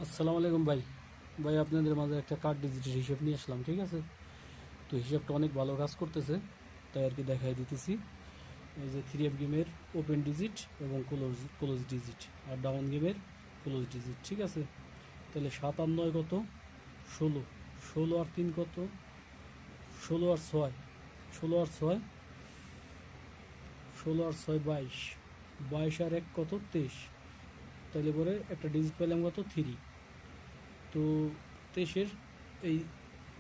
আসসালামু আলাইকুম ভাই। ভাই আপনাদের মাঝে একটা কার্ড ডিজিটের হিসাব নিয়ে আসলাম, ঠিক আছে? তো হিসাবটা অনেক ভালো কাজ করতেছে, তাই আর কি দেখাই দিতেছি। এই যে 3F গেমের ওপেন ডিজিট এবং ক্লোজ ক্লোজ ডিজিট, আর ডাউন গেমের ক্লোজ ডিজিট, ঠিক আছে? তাহলে 7 আর 9 কত? 16। 16 আর 3 কত? 16 আর 6। 16 আর 6, 16 আর 6 22। 22 আর 1 কত? 23। তাহলে পরে একটা ডিজিট পেলাম কত? 3। তো 23-এর এই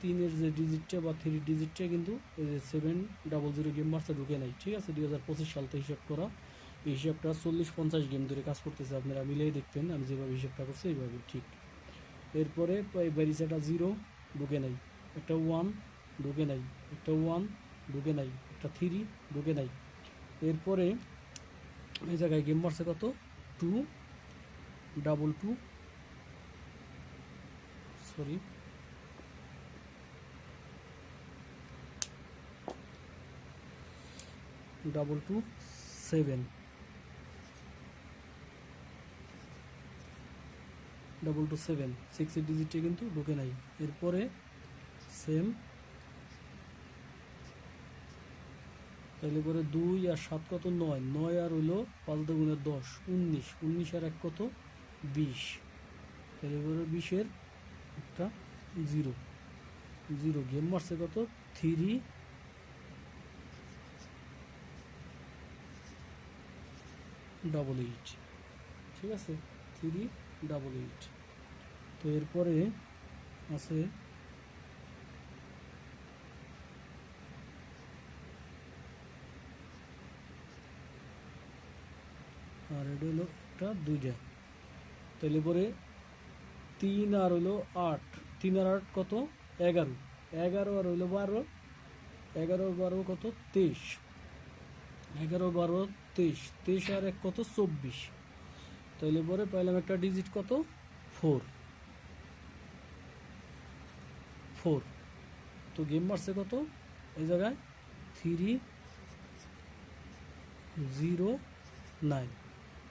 3-এর যে ডিজিটটা বা 3 ডিজিটটা কিন্তু ওই যে 700 গেম মার্চে ঢুকে নাই, ঠিক আছে? 2025 সালতে হিসাব করা। এই হিসাবটা 40-50 গেম ধরে কাজ করতেছে, আপনারা মিলেই দেখবেন আমি যেভাবে হিসাবটা করছি এইভাবে ঠিক। এরপরে ব্যারিসাটা 0 ঢুকে নাই, একটা 1 ঢুকে নাই, একটা 1 ঢুকে নাই, একটা 3 ঢুকে নাই। এরপরে এই জায়গায় গেম মারছে কত? 2 ডাবল 2, সরি, ডাবল 2 7, ডাবল 2 7, 6-এর ডিজিটে কিন্তু ঢুকে নাই। এরপরে সেম, তাহলে পরে 2 আর 7 কত? 9। 9 আর হইলো 5 × 10 19। 19 আর 1 কত? 20। তাহলে পরে 20-এর একটা 0 0। গেম মারছে কত? 3 ডাবল 8, ঠিক আছে? 3 ডাবল 8। তো এরপরে আছে আর এটা হলো একটা 2টা। তাহলে পরে 3 আর হইলো 8। 3 আর 8 কত? 11। 11 আর হইলো 12। 11 আর 12 কত? 23। 11 12 23। 23 আর 1 কত? 24। তাহলে পরে পাইলাম একটা ডিজিট কত? 4 4। তো গেম মারছে কত এই জায়গায়? 309।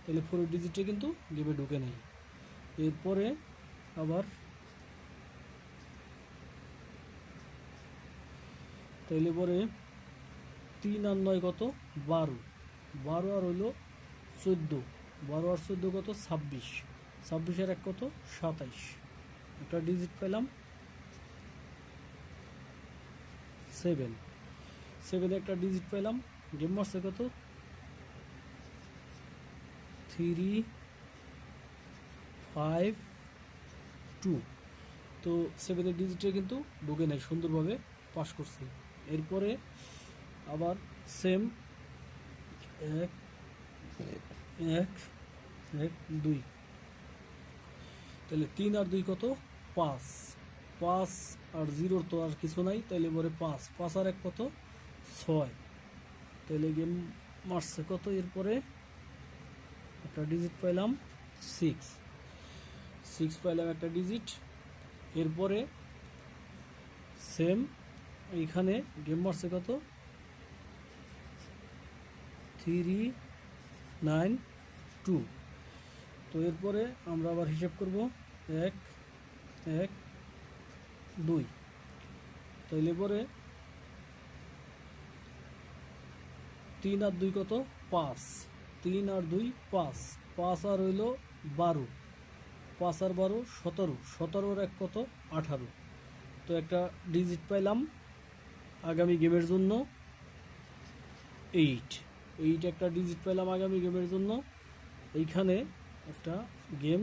তাহলে 4-এর ডিজিটে কিন্তু গেমে ঢুকে নেই। এরপরে আবার তাইলে পরে 3 আর 9 কত? 12। 12 আর হইলো 14। 12 আর 14 কত? 26। 26 আর 1 কত? 27। একটা ডিজিট পেলাম 7। 7 একটা ডিজিট পেলাম। গেম মারছে কত? 352। তো 7-এর ডিজিটে কিন্তু ঢুকে নেই, সুন্দরভাবে পাস করছে। এরপরে আবার সেম 1 1 1 2। তাহলে 3 আর 2 কত? 5। 5 আর 0 তো আর কিছু নাই, তাহলে পরে 5। 5 আর 1 কত? 6। তাহলে গেম মারছে কত? এরপরে একটা ডিজিট পাইলাম 6। 6 পাইলাম একটা ডিজিট। এরপরে সেম এইখানে গেম মারছে কত? 392। তো এরপরে আমরা আবার হিসাব করব 1 1 2। তাইলে পরে 3 আর 2 কত? 5। 3 আর 2 5। 5 আর হইল 12। 5 আর 12 17। 17 আর 1 কত? 18। তো একটা ডিজিট পাইলাম আগামী গেমের জন্য 8। 8 একটা ডিজিট পেলাম আগামী গেমের জন্য। এইখানে একটা গেম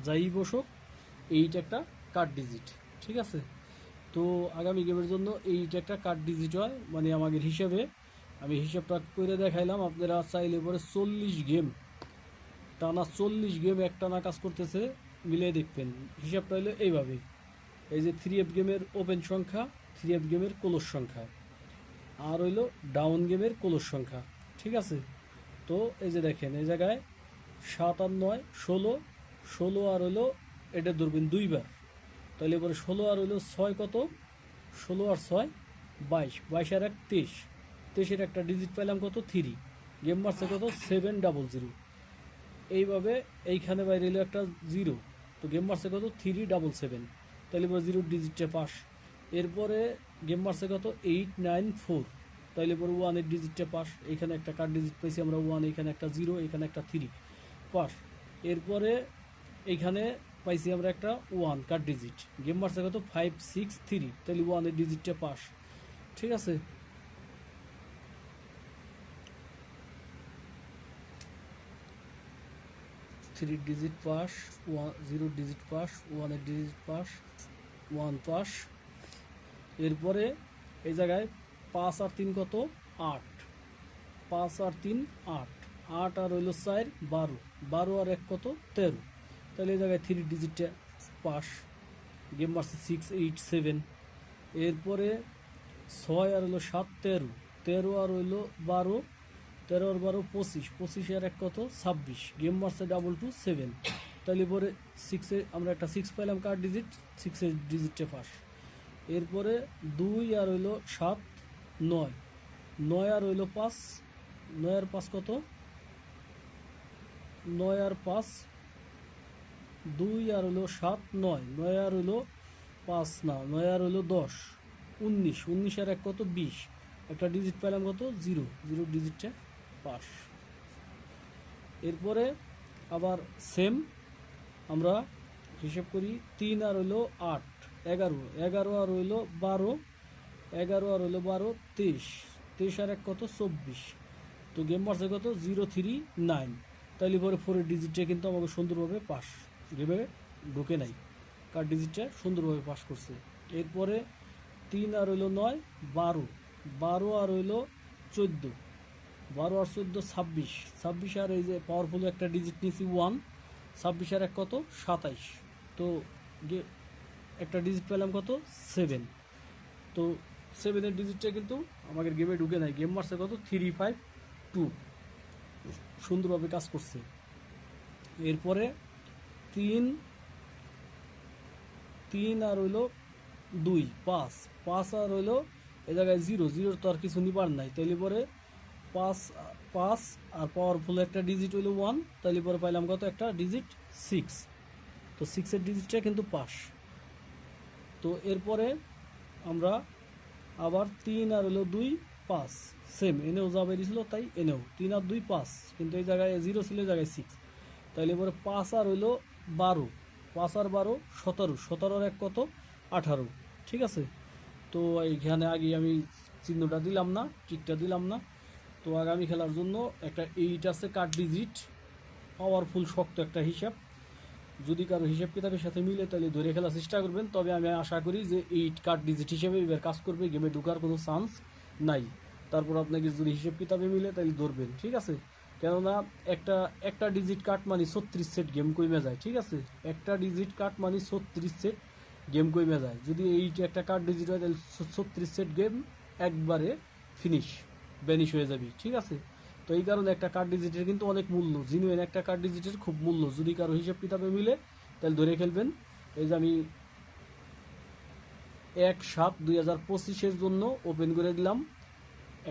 যাই বসুক, 8 একটা কার্ড ডিজিট, ঠিক আছে? তো আগামী গেমের জন্য 8 একটা কার্ড ডিজিট হয়, মানে আমাদের হিসাবে আমি হিসাবটা করে দেখাইলাম। আপনারা চাইলে পরে 40 গেম টানা, 40 গেম একটানা কাজ করতেছে, মিলিয়ে দেখবেন। হিসাবটা হলো এইভাবে, এই যে 3F গেমের ওপেন সংখ্যা, 3F গেমের ক্লোজ সংখ্যা, আর হইলো ডাউন গেমের ক্লোজ সংখ্যা, ঠিক আছে? তো এই যে দেখেন এই জায়গায় 7 আর 9 16। 16 আর হইলো, এটা ধরবেন 2বার, তাহলে এবারে 16 আর হইলো 6 কত? 16 আর 6 22। 22 আর 1 23। 23-এর একটা ডিজিট পেলাম কত? 3। গেম মারছে কত? 700। এইভাবে এইখানে বাইরে এলো একটা 0। তো গেম মারছে কত 377, তাহলে পরে 0 ডিজিটে পাস। এরপরে গেম মারছে কত 894, তাইলে পরে 1 ডিজিটে পাস। এখানে একটা কার্ড ডিজিট পাইছি আমরা 1, এখানে একটা 0, এখানে একটা 3 পাস। এরপরে এইখানে পাইছি আমরা একটা 1 কার্ড ডিজিট। গেম মারছে কত 563, তাহলে 1 ডিজিটে পাস। ঠিক আছে, three digit pass, 0 digit pass, 1 digit pass, 1 pass. এরপরে এই জায়গায় 5 আর 3 কত 8, 5 আর 3 8, 8 আর হইল 4 12, 12 আর 1 কত 13, তাহলে এই জায়গায় 3 ডিজিটে পাস। গেম মারছে 687। এরপরে 6 আর হইলো 7 13, 13 আর হইলো 12, 13 আর 12 25, 25 আর 1 কত 26। গেম মারছে 227, তাহলে পরে 6 আমরা একটা 6 পাইলাম কার্ড ডিজিট, 6 ডিজিটে পাস। এরপরে 2 আর হইলো 7 9, 9 আর হইলো 5, 9 আর 5 কত 9 আর 5, 2 আর হইলো 7 9, 9 আর হইলো 5 না, 9 আর হইলো 10 19, 19 আর 1 কত 20, একটা ডিজিট পেলাম কত 0, 0 ডিজিটে পাস। এরপরে আবার সেম আমরা হিসেব করি, 3 আর হইলো 8 11, 11 আর হইলো 12, 11 আর হইলো 12 23, 23 আর 1 কত 24। তো গেম মারছে কত 039, তাইলে পরে 4 ডিজিটে কিন্তু আমাকে সুন্দরভাবে পাস, গেমে ঢুকে নাই, কার ডিজিটটা সুন্দরভাবে পাস করছে। এরপরে 3 আর হইলো 9 12, 12 আর হইলো 14, 12 আর 14 26, 26 আর এই যে পাওয়ারফুল একটা ডিজিট নিয়েছি 1, 26 আর 1 কত 27। তো একটা ডিজিট পেলাম কত 7, তো 7 এর ডিজিটটা কিন্তু আমাদের গেমে ঢুকে নাই। গেম মারছে কত 352, সুন্দরভাবে কাজ করছে। এরপরে 3 3 আর হইলো 2 5, 5 আর হইলো এই জায়গায় 0, 0 তো আর কিছু নিবার নাই, তাইলে পরে 5 5 আর পাওয়ারফুল একটা ডিজিট হইলো 1, তাইলে পরে পাইলাম কত একটা ডিজিট 6, তো 6 এর ডিজিটটা কিন্তু পাস। তো এরপরে আমরা আবার 3 আর হলো 2 5, সেম এনেও যা বেরিয়েছিল তাই এনেও 3 আর 2 5, কিন্তু এই জায়গায় 0 ছিল, এই জায়গায় 6, তাইলে এবারে 5 আর হইলো 12, 5 আর 12 17, 17 আর 1 কত 18। ঠিক আছে, তো এইখানে আগে আমি চিহ্নটা দিলাম না, টিকটা দিলাম না। তো আগামী খেলার জন্য একটা 8 আছে কার্ড ডিজিট, পাওয়ারফুল শক্ত একটা হিসাব। যদি কারো হিসাব কিতাবের সাথে মিলে তাহলে ধরে খেলার চেষ্টা করবেন, তবে আমি আশা করি যে 8 কার্ড ডিজিট হিসেবে এবার কাজ করবে, গেমে ঢোকার কোনো চান্স নাই। তারপর আপনাকে যদি হিসাব কিতাবে মিলে তাহলে ধরবেন, ঠিক আছে। কেননা একটা ডিজিট কাট মানে 36 সেট গেম কমে যায়, ঠিক আছে। একটা ডিজিট কাট মানে 36 সেট গেম কমে যায়। যদি এই একটা কার্ড ডিজিট হয় তাহলে 36 সেট গেম একবারে ফিনিশ, ব্যানিশ হয়ে যাবে, ঠিক আছে। তো এই কারণে একটা কার্ড ডিজিটের কিন্তু অনেক মূল্য, জিনুইন একটা কার্ড ডিজিটের খুব মূল্য। যদি কারো হিসাব কিতাবে মিলে তাহলে ধরে খেলবেন। এই যে আমি 1/7/2025 জন্য ওপেন করে দিলাম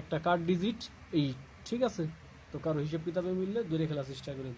একটা কার্ড ডিজিট 8, ঠিক আছে। তো কারো হিসাব কিতাবে মিললে ধরে খেলার চেষ্টা করেন।